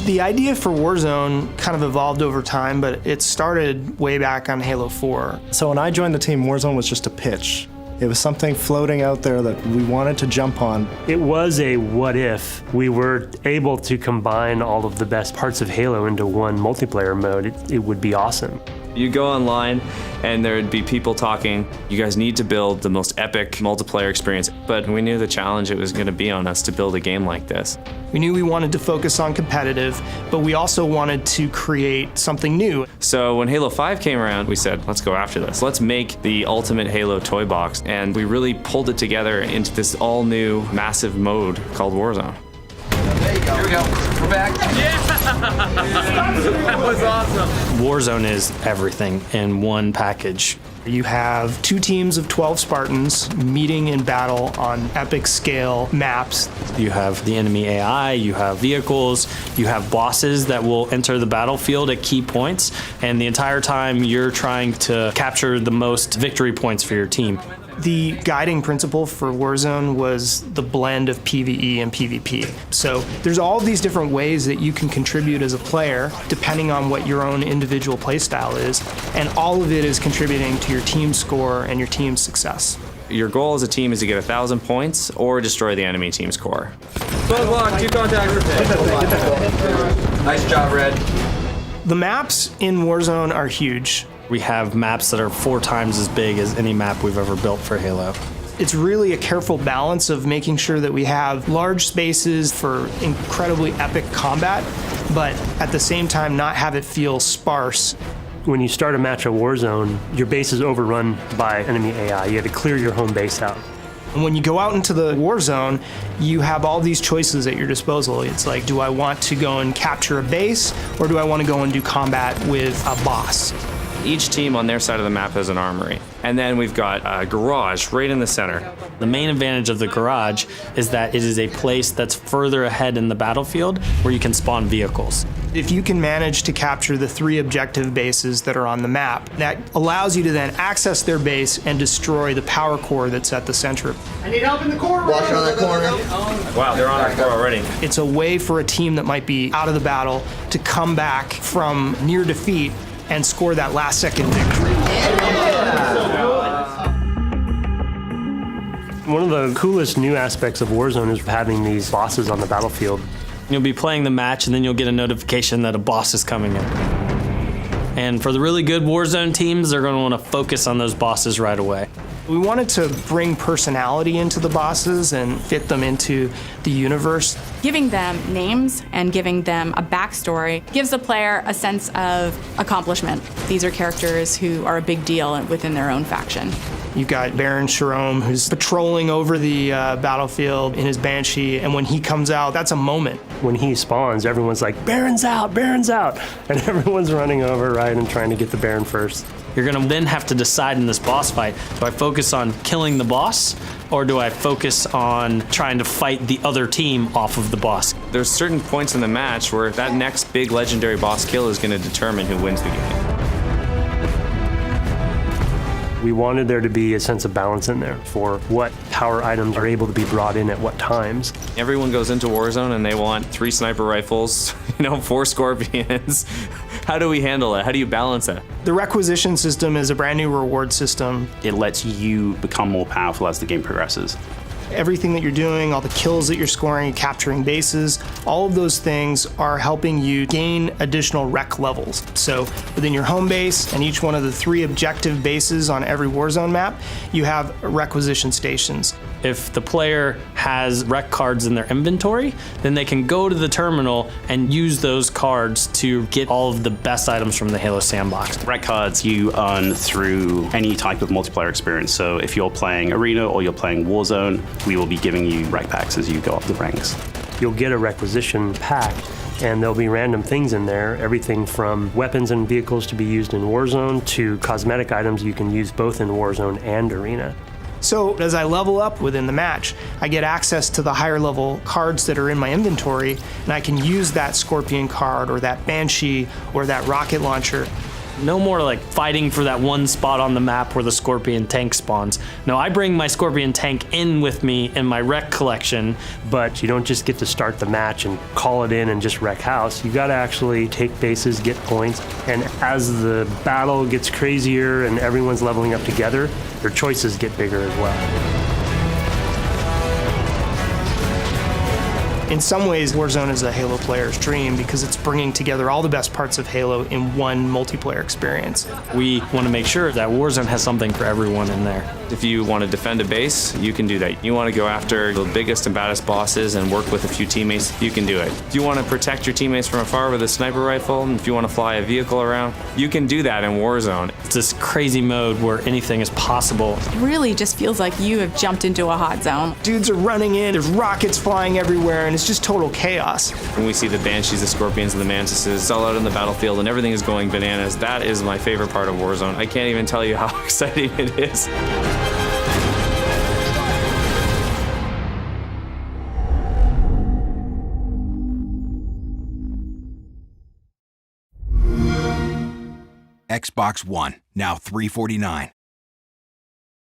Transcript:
The idea for Warzone kind of evolved over time, but it started way back on Halo 4. So when I joined the team, Warzone was just a pitch. It was something floating out there that we wanted to jump on. It was a what if we were able to combine all of the best parts of Halo into one multiplayer mode. It would be awesome. You go online and there'd be people talking, you guys need to build the most epic multiplayer experience. But we knew the challenge it was going to be on us to build a game like this. We knew we wanted to focus on competitive, but we also wanted to create something new. So when Halo 5 came around, we said, let's go after this. Let's make the ultimate Halo toy box. And we really pulled it together into this all new massive mode called Warzone. There you go. Here we go. We're back. Yeah! That was awesome. Warzone is everything in one package. You have 2 teams of 12 Spartans meeting in battle on epic scale maps. You have the enemy AI, you have vehicles, you have bosses that will enter the battlefield at key points, and the entire time you're trying to capture the most victory points for your team. The guiding principle for Warzone was the blend of PvE and PvP. So there's all these different ways that you can contribute as a player depending on what your own individual playstyle is, and all of it is contributing to your team score and your team's success. Your goal as a team is to get 1,000 points or destroy the enemy team's core. Close lock, 2 contacts. Nice job, Red. The maps in Warzone are huge. We have maps that are 4 times as big as any map we've ever built for Halo. It's really a careful balance of making sure that we have large spaces for incredibly epic combat, but at the same time not have it feel sparse. When you start a match of Warzone, your base is overrun by enemy AI. You have to clear your home base out. And when you go out into the war zone, you have all these choices at your disposal. It's like, do I want to go and capture a base, or do I want to go and do combat with a boss? Each team on their side of the map has an armory. And then we've got a garage right in the center. The main advantage of the garage is that it is a place that's further ahead in the battlefield where you can spawn vehicles. If you can manage to capture the 3 objective bases that are on the map, that allows you to then access their base and destroy the power core that's at the center. I need help in the corner. Watch on that corner. Wow, they're on our core already. It's a way for a team that might be out of the battle to come back from near defeat and score that last second victory. One of the coolest new aspects of Warzone is having these bosses on the battlefield. You'll be playing the match and then you'll get a notification that a boss is coming in. And for the really good Warzone teams, they're going to want to focus on those bosses right away. We wanted to bring personality into the bosses and fit them into the universe. Giving them names and giving them a backstory gives the player a sense of accomplishment. These are characters who are a big deal within their own faction. You've got Baron Sharom, who's patrolling over the battlefield in his Banshee, and when he comes out, that's a moment. When he spawns, everyone's like, Baron's out, Baron's out! And everyone's running over, right, and trying to get the Baron first. You're going to then have to decide in this boss fight, do I focus on killing the boss, or do I focus on trying to fight the other team off of the boss? There's certain points in the match where that next big legendary boss kill is going to determine who wins the game. We wanted there to be a sense of balance in there for what power items are able to be brought in at what times. Everyone goes into Warzone and they want 3 sniper rifles, 4 scorpions. How do we handle it? How do you balance it? The requisition system is a brand new reward system. It lets you become more powerful as the game progresses. Everything that you're doing, all the kills that you're scoring, capturing bases, all of those things are helping you gain additional rec levels. So within your home base and each one of the 3 objective bases on every Warzone map, you have requisition stations. If the player has rec cards in their inventory, then they can go to the terminal and use those cards to get all of the best items from the Halo sandbox. Rec cards you earn through any type of multiplayer experience. So if you're playing Arena or you're playing Warzone, we will be giving you rec packs as you go up the ranks. You'll get a requisition pack, and there'll be random things in there, everything from weapons and vehicles to be used in Warzone to cosmetic items you can use both in Warzone and Arena. So as I level up within the match, I get access to the higher level cards that are in my inventory, and I can use that Scorpion card or that Banshee or that rocket launcher No more like fighting for that one spot on the map where the Scorpion tank spawns. No, I bring my Scorpion tank in with me in my wreck collection. But you don't just get to start the match and call it in and just wreck house. You got to actually take bases, get points, and as the battle gets crazier and everyone's leveling up together, your choices get bigger as well. In some ways, Warzone is a Halo player's dream because it's bringing together all the best parts of Halo in one multiplayer experience. We want to make sure that Warzone has something for everyone in there. If you want to defend a base, you can do that. You want to go after the biggest and baddest bosses and work with a few teammates, you can do it. If you want to protect your teammates from afar with a sniper rifle, and if you want to fly a vehicle around, you can do that in Warzone. It's this crazy mode where anything is possible. It really just feels like you have jumped into a hot zone. Dudes are running in, there's rockets flying everywhere, and it's just total chaos. When we see the Banshees, the Scorpions, and the Mantises all out in the battlefield and everything is going bananas, that is my favorite part of Warzone. I can't even tell you how exciting it is. Xbox One, now $349.